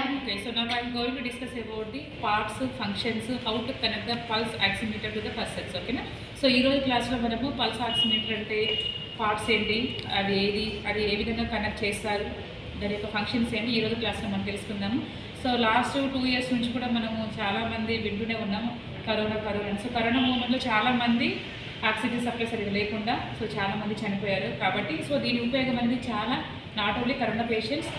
Okay, so now I'm going to discuss about the parts, functions, how to connect the pulse oximeter to the pulses. Okay na? So ఈ రోజు క్లాస్లో మనము pulse oximeter అంటే parts ఏంటి, అది ఏ విధంగా connect చేస్తారు, దాని యొక్క ఫంక్షన్స్ ఏంటి ఈ రోజు క్లాస్లో మనం తెలుసుకుందాము. సో లాస్ట్ 2 years నుంచి కూడా మనము చాలామంది వింటూనే ఉన్నాము కరోనా. సో కరోనా మూమెంట్లో చాలామంది ఆక్సిజన్ సప్లై సరిగ్గా లేకుండా సో చాలామంది చనిపోయారు. కాబట్టి సో దీని ఉపయోగం అనేది చాలా నాట్ ఓన్లీ కరోనా పేషెంట్స్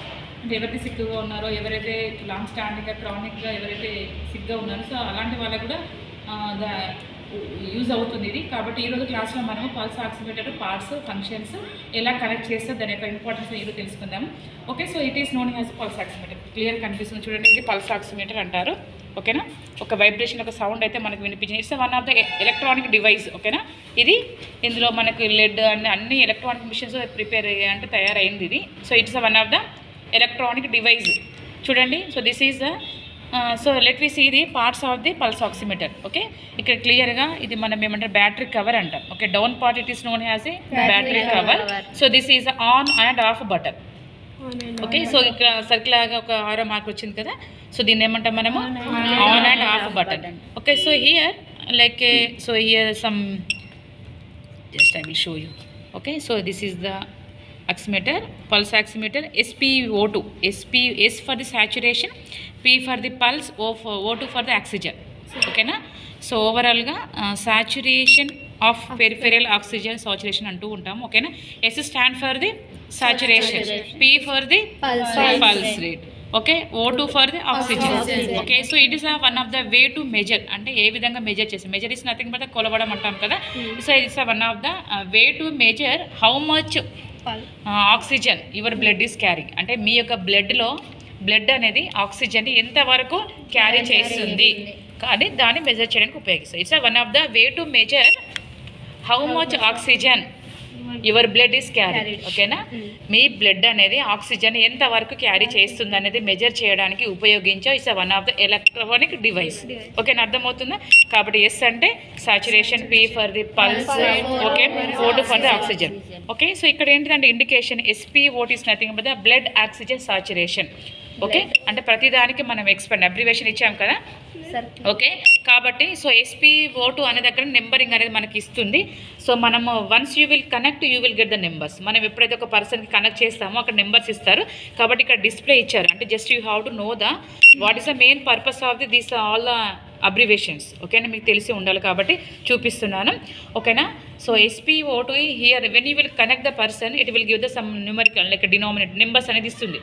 అంటే ఎవరైతే సిక్గా ఉన్నారో, ఎవరైతే లాంగ్ స్టాండింగ్గా క్రానిక్గా ఎవరైతే సిక్గా ఉన్నారో సో అలాంటి వాళ్ళకు కూడా యూజ్ అవుతుంది ఇది. కాబట్టి ఈరోజు క్లాస్లో మనము పల్స్ ఆక్సిమీటర్ పార్ట్స్, ఫంక్షన్స్ ఎలా కనెక్ట్ చేస్తే దాని యొక్క ఇంపార్టెన్స్ ఈరోజు తెలుసుకుందాము. Okay, so it is known as pulse oximeter. Clear కనిపిస్తుంది చూడండి, ఇది పల్స్ ఆక్సిమీటర్ అంటారు. ఓకేనా, ఒక వైబ్రేషన్, ఒక సౌండ్ అయితే మనకు వినిపించింది. It's one of the electronic device. ఓకేనా, ఇది ఇందులో మనకు లెడ్ అన్ని ఎలక్ట్రానిక్ మిషన్స్ ప్రిపేర్ అంటే తయారైంది ఇది. So it's one of the electronic device చూడండి. So this is the so let we see the parts of the pulse oximeter. Okay, ఇక్కడ క్లియర్గా ఇది మనం ఏమంటారు బ్యాటరీ కవర్ అంటాం. Okay, down part it is known as a battery cover. So this is on and off button. Okay, so ఇక్కడ circle లాగా ఒక ఆరో మార్క్ వచ్చింది కదా, సో దీన్ని ఏమంటాం మనము on and off button. Okay, so here like so here some just I will show you. Okay, so this is the oximeter, pulse oximeter, SpO2. S for the saturation, P for the pulse, O2 for the oxygen. Okay na? So overall ga saturation of peripheral oxygen saturation antu untam. Okay na? S stand for the saturation, P for the pulse rate. Okay, O2 for the oxygen. Okay, so it is one of the way to measure. అంటే ఏ విధంగా measure చేసి, measure is nothing but కొలవడం అంటాం కదా. So it's one of the way to measure how much oxygen your blood is carry. అంటే మీ యొక్క blood అనేది oxygen ఎంతవరకు క్యారీ చేస్తుంది కానీ దాన్ని మెజర్ చేయడానికి ఉపయోగిస్తుంది. It's one of the way to measure how much oxygen your blood is carry. ఓకేనా, మీ బ్లడ్ అనేది ఆక్సిజన్ ఎంతవరకు క్యారీ చేస్తుంది అనేది మెజర్ చేయడానికి ఉపయోగించే it's one of the electronic device. ఓకేనా, అర్థమవుతుందా? కాబట్టి ఎస్ అంటే saturation, P for the pulse, okay, O2 for the oxygen. Okay, so ఇక్కడ ఏంటంటే indication SpO2 is nothing but the blood oxygen saturation. Okay, అంటే ప్రతిదానికి మనం ఎక్స్పెండ్ అబ్రివేషన్ ఇచ్చాం కదా. ఓకే, కాబట్టి సో SpO2 అనే దగ్గర నెంబరింగ్ అనేది మనకి ఇస్తుంది. సో మనము once you will connect you will get the numbers. మనం ఎప్పుడైతే ఒక పర్సన్కి కనెక్ట్ చేస్తామో అక్కడ నెంబర్స్ ఇస్తారు. కాబట్టి ఇక్కడ డిస్ప్లే ఇచ్చారు. అంటే just you have to know the what is the main purpose of the this all the abbreviations. ఓకేనా, మీకు తెలిసి ఉండాలి కాబట్టి చూపిస్తున్నాను. ఓకేనా, so SpO2 here when you will connect the person it will give the sum numerical like denominator numbers అనేది ఇస్తుంది.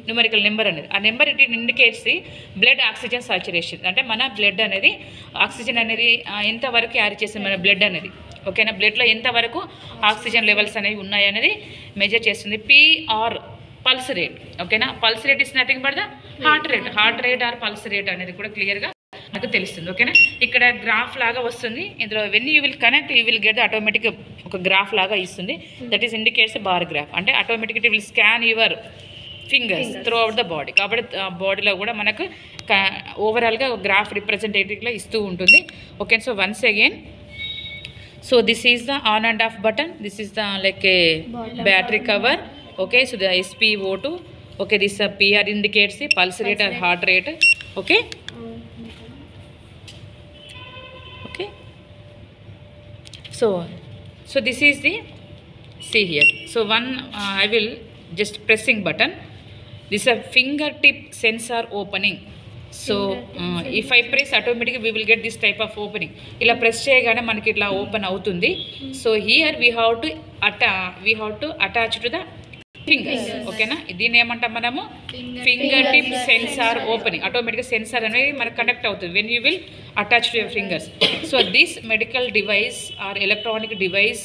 Numerical number అనేది, ఆ number it indicates the blood oxygen saturation. అంటే మన బ్లడ్ అనేది ఆక్సిజన్ అనేది ఎంతవరకు క్యారీ చేస్తుంది మన బ్లడ్ అనేది. ఓకేనా, బ్లడ్లో ఎంతవరకు ఆక్సిజన్ లెవెల్స్ అనేవి ఉన్నాయి అనేది మెజర్ చేస్తుంది. PR pulse rate. ఓకేనా, pulse rate is nothing but the heart rate or pulse rate అనేది కూడా క్లియర్గా నాకు తెలుస్తుంది. ఓకేనా, ఇక్కడ గ్రాఫ్ లాగా వస్తుంది. ఇందులో when you will connect you will get the automatic ఒక గ్రాఫ్ లాగా ఇస్తుంది. That is indicates bar graph. అంటే automatic it will scan your fingers throughout the body. కాబట్టి బాడీలో కూడా మనకు ఓవరాల్గా గ్రాఫ్ రిప్రజెంటేటివ్గా ఇస్తూ ఉంటుంది. Okay, so once again so this is the on and off button, this is the like a battery cover. Okay, so the SpO2. Okay, this PR indicates the pulse rate or heart rate. Okay, okay, so this is the see here. So one I will just pressing button. This is a fingertip sensor opening. So if I press automatically we will get this type of opening. ఇలా press చేయగానే మనకి ఇట్లా open అవుతుంది. So here we have to attach to the fingers. ఓకేనా, దీన్ని ఏమంటాం మనము finger tip sensor opening. ఆటోమేటిక్గా సెన్సార్ అనేది మనకు కనెక్ట్ అవుతుంది when you will attach to your fingers. So this medical device or electronic device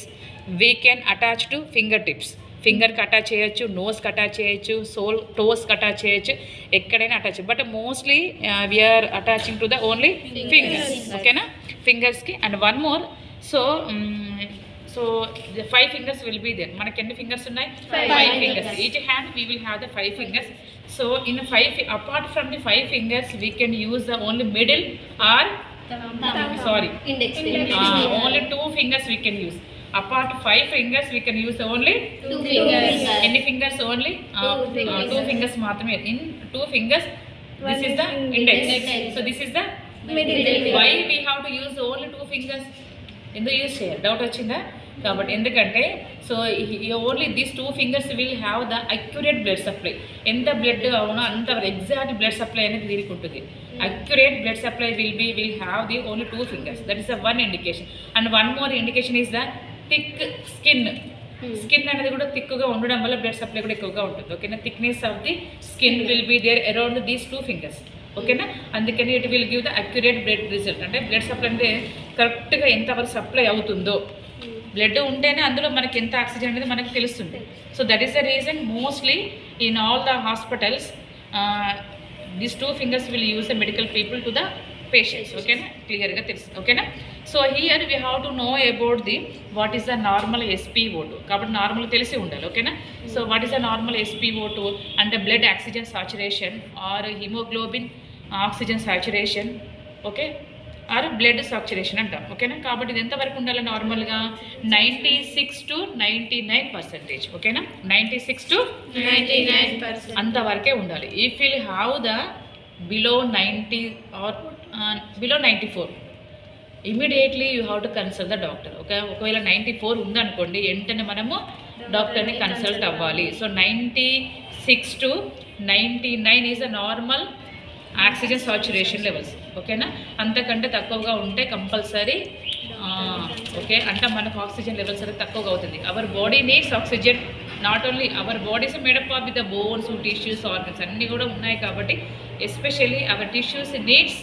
we can attach to finger tips. ఫింగర్కి attach చేయొచ్చు, నోస్కి అటాచ్ చేయొచ్చు, టోస్కి అటాచ్ చేయొచ్చు, ఎక్కడైనా attach. But mostly we are attaching to the only fingers. ఓకేనా, ఫింగర్స్కి. And one more, so the 5 fingers will be there. మనకి ఎన్ని ఫింగర్స్ ఉన్నాయి? 5 fingers. Each hand we will have the 5 fingers. So in 5 apart from the 5 fingers we can use the only middle or index. Only 2 fingers we can use. Apart 5 fingers we can use only 2 fingers. Any fingers only? 2 fingers మాత్రమే. In 2 fingers This is the index. So this is the middle finger. Why we have to use only 2 fingers? ఎందుకు use చేయాలి? Doubt వచ్చిందా? కాబట్టి ఎందుకంటే so only these 2 fingers will have the accurate blood supply. ఎంత blood అవునో అంత exact blood supply అనేది దీనికి ఉంటుంది. Accurate blood supply will have the only 2 fingers. That is the one indication. And one more indication is the thick skin. Skin అనేది కూడా థిక్గా ఉండడం వల్ల బ్లడ్ సప్లై కూడా ఎక్కువగా ఉంటుంది. ఓకేనా? Thickness of the skin will be there around these 2 fingers. ఓకేనా? అందుకని it will give the accurate blood result. అంటే బ్లడ్ సప్లై అంటే కరెక్ట్గా ఎంతవరకు సప్లై అవుతుందో, బ్లడ్ ఉంటేనే అందులో మనకి ఎంత ఆక్సిజన్ అనేది మనకు తెలుస్తుంది. So that is the reason mostly in all the hospitals these 2 fingers will use the medical people to the patients. ఓకేనా? క్లియర్గా తెలుసు. ఓకేనా? So here we have to know about the what is the normal SpO2. కాబట్టి normal తెలిసి ఉండాలి. ఓకేనా? So what is the normal SpO2 అంటే blood oxygen saturation or haemoglobin oxygen saturation, okay, or blood saturation అంటాం. ఓకేనా? కాబట్టి ఇది ఎంతవరకు ఉండాలి? నార్మల్గా 96 to 99%. ఓకేనా? 96 to 99% అంతవరకే ఉండాలి. If will have the below 90 or below 94 immediately you have to consult the doctor. Okay? ఒకవేళ 94 ఉందనుకోండి, వెంటనే మనము డాక్టర్ని కన్సల్ట్ అవ్వాలి. So 96 to 99 is a normal oxygen saturation levels. ఓకేనా? అంతకంటే తక్కువగా ఉంటే కంపల్సరీ ఓకే అంటే మనకు ఆక్సిజన్ లెవెల్స్ అనేది తక్కువగా అవుతుంది. Our body needs oxygen. Not only our bodies made up of with the bones, tissues, organs అన్నీ కూడా ఉన్నాయి. కాబట్టి especially our tissues needs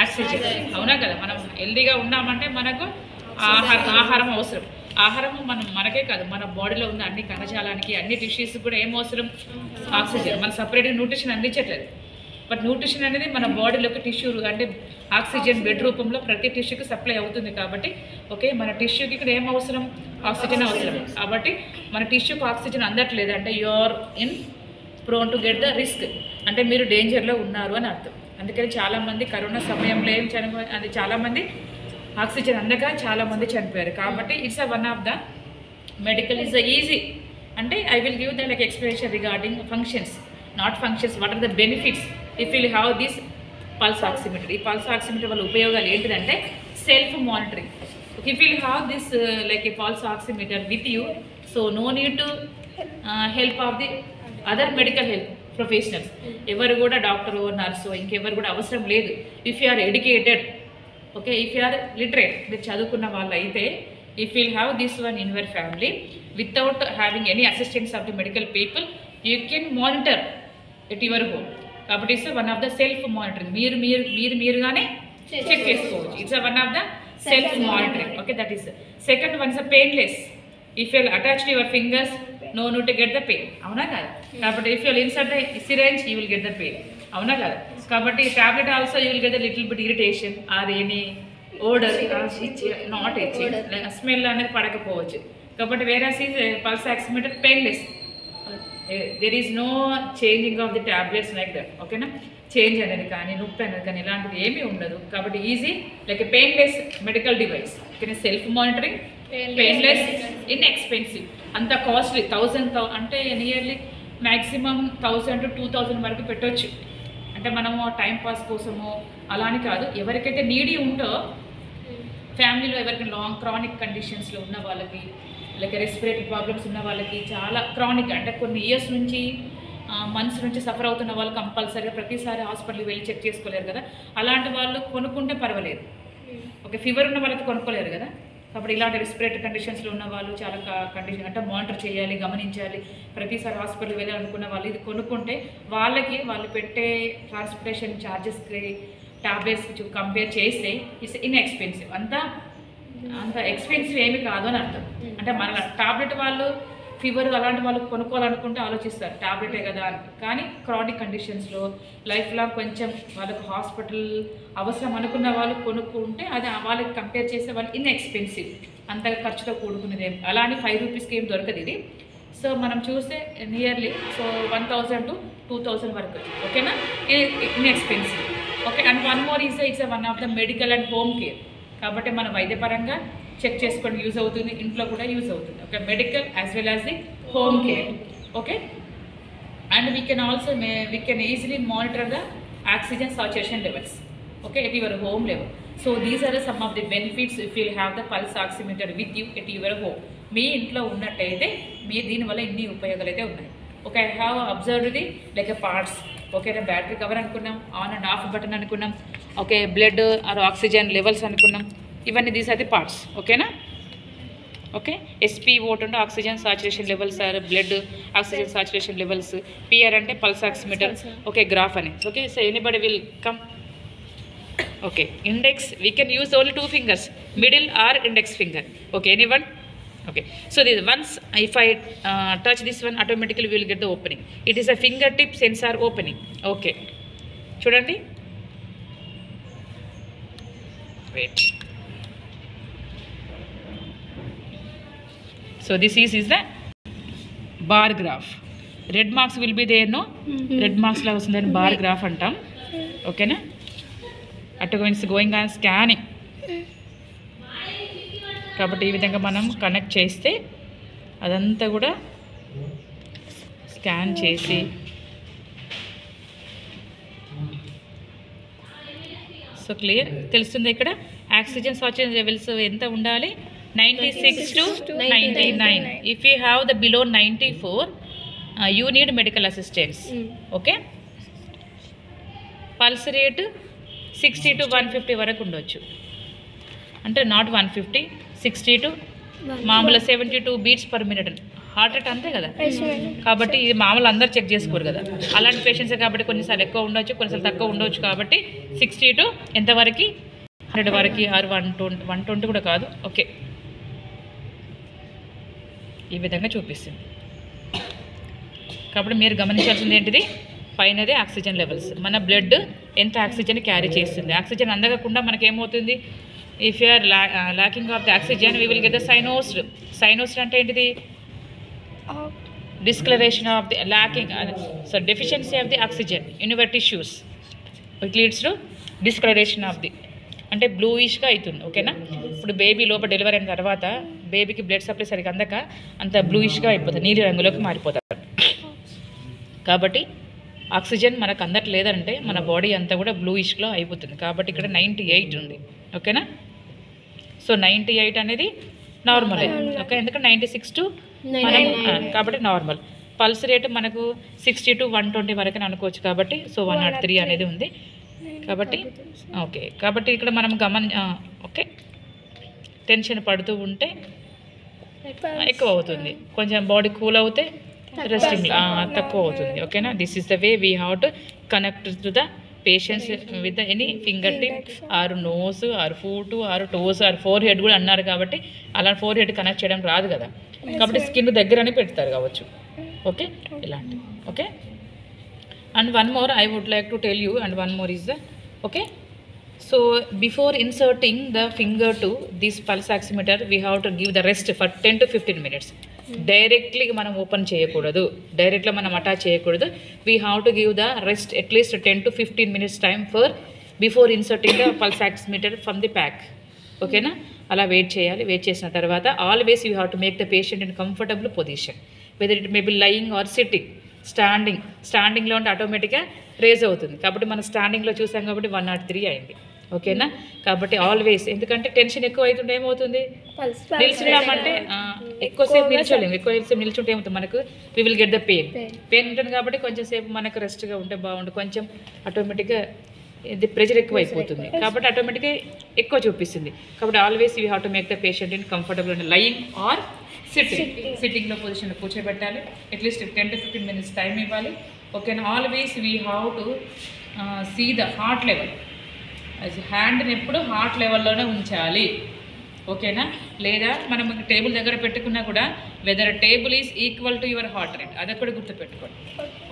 oxygen. అవునా కదా? మనం హెల్దీగా ఉన్నామంటే మనకు ఆహారం అవసరం. ఆహారం మనకే కాదు, మన బాడీలో ఉన్న అన్ని కణజాలానికి, అన్ని టిష్యూస్ కూడా ఏం అవసరం? ఆక్సిజన్. మన సపరేట్గా న్యూట్రిషన్ అందించట్లేదు. బట్ న్యూట్రిషన్ అనేది మన బాడీలోకి టిష్యూ అంటే ఆక్సిజన్ బ్లడ్ రూపంలో ప్రతి టిష్యూకి సప్లై అవుతుంది. కాబట్టి ఓకే, మన టిష్యూకి ఇక్కడ ఏం అవసరం? ఆక్సిజన్ అవసరం. కాబట్టి మన టిష్యూకి ఆక్సిజన్ అందట్లేదు అంటే you are in prone to get the risk. అంటే మీరు డేంజర్లో ఉన్నారు అని అర్థం. అందుకని చాలామంది కరోనా సమయంలో ఏం చనిపోయి అది చాలామంది ఆక్సిజన్ అందక చాలామంది చనిపోయారు. కాబట్టి it's a one of the medical is easy. అంటే I will give the like explanation regarding functions, not functions. What are the benefits if will have this pulse oximeter. ఈ పల్స్ ఆక్సిమీటర్ వల్ల ఉపయోగాలు ఏంటిదంటే self monitoring. If will have this like a pulse oximeter with you, so no need to help of the other medical health professionals. ఎవరు కూడా doctor, nurse, ఇంకెవరు కూడా అవసరం లేదు. If you are educated, okay, if you are literate, మీరు చదువుకున్న వాళ్ళు అయితే if will have this one in your family without having any assistance of the medical people, you can monitor at your home. కాబట్టి it's one of the self monitoring. మీరుగానే check చేసుకోవచ్చు. It's one of the self monitoring. Okay, that is. Second one is painless. If you attach to your fingers, no to get the pain. అవునా కదా? కాబట్టి if you insert the syringe, you will get the pain. అవునా కదా? కాబట్టి tablet also you will get the little bit irritation or any odour, not itching, smell అనేది పడకపోవచ్చు. కాబట్టి వేరే pulse oximeter painless. there is no changing of the tablets like that. ఓకేనా? Change అనేది కానీ నొప్పి అనేది కానీ ఇలాంటిది ఏమీ ఉండదు. కాబట్టి easy like a painless medical device. ఓకేనా? Self monitoring, painless, inexpensive. అంత కాస్ట్లీ 1000 అంటే నియర్లీ మ్యాక్సిమం 1000 to 2000 వరకు పెట్టవచ్చు. అంటే మనము టైంపాస్ కోసము అలా అని కాదు. ఎవరికైతే నీడీ ఉంటో ఫ్యామిలీలో, ఎవరికి లాంగ్ క్రానిక్ కండిషన్స్లో ఉన్న వాళ్ళకి, లైక్ రెస్పిరేటరీ ప్రాబ్లమ్స్ ఉన్న వాళ్ళకి, చాలా క్రానిక్ అంటే కొన్ని ఇయర్స్ నుంచి మంత్స్ నుంచి సఫర్ అవుతున్న వాళ్ళు కంపల్సరీగా ప్రతిసారి హాస్పిటల్కి వెళ్ళి చెక్ చేసుకోలేరు కదా. అలాంటి వాళ్ళు కొనుక్కుంటే పర్వాలేదు. ఓకే, ఫీవర్ ఉన్న వాళ్ళకి కొనుక్కోలేరు కదా. కాబట్టి ఇలాంటి రెస్పిరేటరీ కండిషన్స్లో ఉన్న వాళ్ళు చాలా కండిషన్ అంటే మానిటర్ చేయాలి, గమనించాలి, ప్రతిసారి హాస్పిటల్కి వెళ్ళాలనుకున్న వాళ్ళు ఇది కొనుక్కుంటే వాళ్ళకి వాళ్ళు పెట్టే ట్రాన్స్పోర్టేషన్ ఛార్జెస్కి టాబ్లెట్స్కి కంపేర్ చేస్తే ఇట్స్ ఇన్ఎక్స్పెన్సివ్. అంత ఎక్స్పెన్సివ్ ఏమి కాదు అని అర్థం. అంటే మన టాబ్లెట్ వాళ్ళు ఫీవర్ అలాంటి వాళ్ళు కొనుక్కోవాలనుకుంటే ఆలోచిస్తారు టాబ్లెటే కదా అని. కానీ క్రానిక్ కండిషన్స్లో లైఫ్ లాంగ్ కొంచెం వాళ్ళకు హాస్పిటల్ అవసరం అనుకున్న వాళ్ళు కొనుక్కుంటే అది వాళ్ళకి కంపేర్ చేసే వాళ్ళు ఇన్ఎక్స్పెన్సివ్, అంతగా ఖర్చుతో కూడుకునేది. అలా అని 5 రూపీస్కి ఏం దొరకదు ఇది. సో మనం చూస్తే నియర్లీ 1000 to 2000 వరకు. ఓకేనా? Inexpensive. Okay, and one more is it's one of the medical and home care. కాబట్టి మన వైద్యపరంగా చెక్ చేసుకొని యూజ్ అవుతుంది, ఇంట్లో కూడా యూజ్ అవుతుంది. Okay, medical as well as the home care. Okay, and we can also we can easily monitor the oxygen saturation levels, okay, at your home level. So these are some of the benefits if you have the pulse oximeter with you at your home. మీ ఇంట్లో ఉన్నట్టయితే మీ దీనివల్ల ఇన్ని ఉపయోగాలు అయితే ఉన్నాయి. Okay, I have observed the like parts, ఓకేనా, బ్యాటరీ కవర్ అనుకున్నాం, ఆన్ అండ్ ఆఫ్ బటన్ అనుకున్నాం, okay, blood or oxygen levels అనుకున్నాం, ఇవన్నీ దీస్ ఆర్ ది పార్ట్స్, ఓకేనా. ఓకే, SpO అంటే oxygen saturation levels or blood oxygen saturation levels, PR అంటే pulse oximeter, okay, graph అని. Okay, so anybody will come. Okay, index we can use only 2 fingers, middle are index finger. Okay, anyone? Okay, so this once if I touch this one, automatically we will get the opening. It is a fingertip sensor opening. Okay, చూడండి, wait. So this is the bar graph. Red marks will be there, no? Red marks la vastundani bar graph antam. Okay na? Going on scanning. కాబట్టి ఈ విధంగా మనం connect చేస్తే అదంతా కూడా scan చేసి so clear తెలుస్తుంది. ఇక్కడ ఆక్సిజన్ సాచురేషన్ లెవెల్స్ ఎంత ఉండాలి? 96 to 99. If you have the below 94 you need medical assistance. Okay, pulse rate 60 to 150 వరకు ఉండొచ్చు, అంటే నాట్ 150, 60 to మామూలు 72 beats per minute. Heart rate అంతే కదా, కాబట్టి ఇది మామూలు అందరు చెక్ చేసుకోరు కదా, అలాంటి పేషెంట్సే కాబట్టి కొన్నిసార్లు ఎక్కువ ఉండొచ్చు, కొన్నిసార్లు తక్కువ ఉండొచ్చు. కాబట్టి 60 to ఎంతవరకు 100 వరకు ఆర్ 120 కూడా కాదు. ఓకే, ఈ విధంగా చూపిస్తుంది. కాబట్టి మీరు గమనించాల్సింది ఏంటిది? పైనది ఆక్సిజన్ లెవెల్స్, మన బ్లడ్ ఎంత ఆక్సిజన్ క్యారీ చేస్తుంది. ఆక్సిజన్ అందకుండా మనకేమవుతుంది? If you are lacking of the oxygen we will get the cyanosed. Cyanosed అంటే ఏంటిది? Discolouration of the lacking, so deficiency of the oxygen in your tissues, it leads to discolouration of the, అంటే బ్లూయిష్గా అవుతుంది. ఓకేనా, ఇప్పుడు baby లోపల delivery అయిన తర్వాత బేబీకి బ్లడ్ సప్లై సరిగ్గా అందక అంత బ్లూయిష్గా అయిపోతుంది, నీలి రంగులోకి మారిపోతారు. కాబట్టి ఆక్సిజన్ మనకు అందట్లేదంటే మన బాడీ అంతా కూడా బ్లూయిష్లో అయిపోతుంది. కాబట్టి ఇక్కడ 98 ఉంది. ఓకేనా, సో 98 అనేది నార్మలే. ఓకే, ఎందుకంటే 96 to మనం కాబట్టి నార్మల్. పల్స్ రేటు మనకు 60 to 120 వరకు అనుకోవచ్చు. కాబట్టి సో 103 అనేది ఉంది. కాబట్టి ఓకే, కాబట్టి ఇక్కడ మనం ఓకే, టెన్షన్ పడుతూ ఉంటే ఎక్కువ అవుతుంది, కొంచెం బాడీ కూల్ అవుతే రెస్టింగ్ తక్కువ అవుతుంది. ఓకేనా, this is the way we have to connect to the patients with any finger tip or nose or foot or toes or forehead కూడా అన్నారు. కాబట్టి అలా ఫోర్ హెడ్ కనెక్ట్ చేయడం రాదు కదా, కాబట్టి స్కిన్ దగ్గరనే పెడతారు కావచ్చు. ఓకే, ఇలాంటి. Okay, and one more I would like to tell you, and one more is the okay. So before inserting the finger to this pulse oximeter we have to give the rest for 10 to 15 minutes. Directly మనం open చేయకూడదు, డైరెక్ట్గా మనం attach చేయకూడదు. We have to give the rest at least 10 to 15 minutes time for before inserting the pulse oximeter from the pack. ఓకేనా, అలా wait చేయాలి. Wait చేసిన తర్వాత always you have to make the patient in comfortable position, whether it may be lying or sitting. స్టాండింగ్లో ఉంటే ఆటోమేటిక్గా raise అవుతుంది. కాబట్టి మనం స్టాండింగ్లో చూసాం కాబట్టి 103 అయింది. ఓకేనా, కాబట్టి ఆల్వేస్, ఎందుకంటే టెన్షన్ ఎక్కువ అవుతుంటే ఏమవుతుంది? నిల్చున్నామంటే ఎక్కువసేపు నిల్చోలేము. ఎక్కువసేపు నిల్చుంటే ఏమవుతుంది? మనకు we will get the pain ఉంటుంది. కాబట్టి కొంచెం సేపు మనకు రెస్ట్గా ఉంటే బాగుంటుంది. కొంచెం ఆటోమేటిక్గా ఇది ప్రెషర్ ఎక్కువ అయిపోతుంది, కాబట్టి ఆటోమేటిక్గా ఎక్కువ చూపిస్తుంది. కాబట్టి always you have to make the patient in comfortable and lying or సిట్టింగ్లో పొజిషన్లో కూర్చోబెట్టాలి. అట్లీస్ట్ 10 to 15 minutes టైం ఇవ్వాలి. ఓకేనా, always we have to see the heart level. హ్యాండ్ని ఎప్పుడు హార్ట్ లెవెల్లోనే ఉంచాలి. ఓకేనా, లేదా మనం టేబుల్ దగ్గర పెట్టుకున్నా కూడా whether table is equal to your heart rate, అది కూడా గుర్తుపెట్టుకోండి.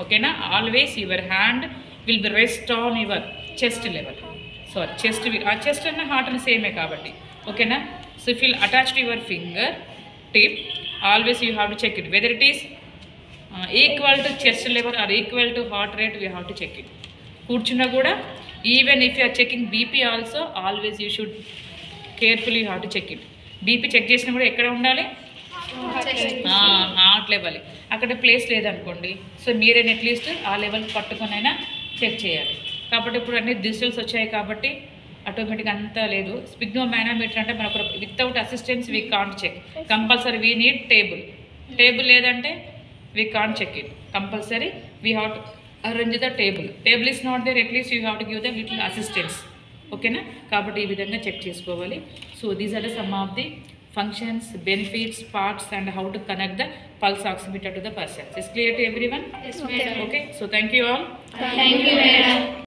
ఓకేనా, always your hand will be rest on your chest level. Chest అన్న హార్ట్ అన్న సేమే కాబట్టి. ఓకేనా, so if will attach to your finger tip, always you have to check it whether it is equal to chest level or equal to heart rate. We have to check it. కూర్చున్నా కూడా even if you are checking BP also always you should carefully have to check it. BP check చేసినా కూడా ఎక్కడ ఉండాలి? Heart level. అక్కడ place లేదనుకోండి, so మీరైనా at least ఆ లెవెల్ పట్టుకొనైనా చెక్ చేయాలి. కాబట్టి ఇప్పుడు అన్ని డిజిటల్స్ వచ్చాయి కాబట్టి ఆటోమేటిక్గా అంతా లేదు. స్పిగ్నో మానోమీటర్ అంటే మనకు without assistance we can't check. Compulsory we need table లేదంటే we can't check it. Compulsory we have to arrange the table is not there, at least you have to give the little assistance. ఓకేనా? కాబట్టి ఈ విధంగా check చేసుకోవాలి. So these are the some of the functions, benefits, parts and how to connect the pulse oximeter to the person. Is clear to everyone? Yes, madam. Okay, so thank you all. Thank you, madam.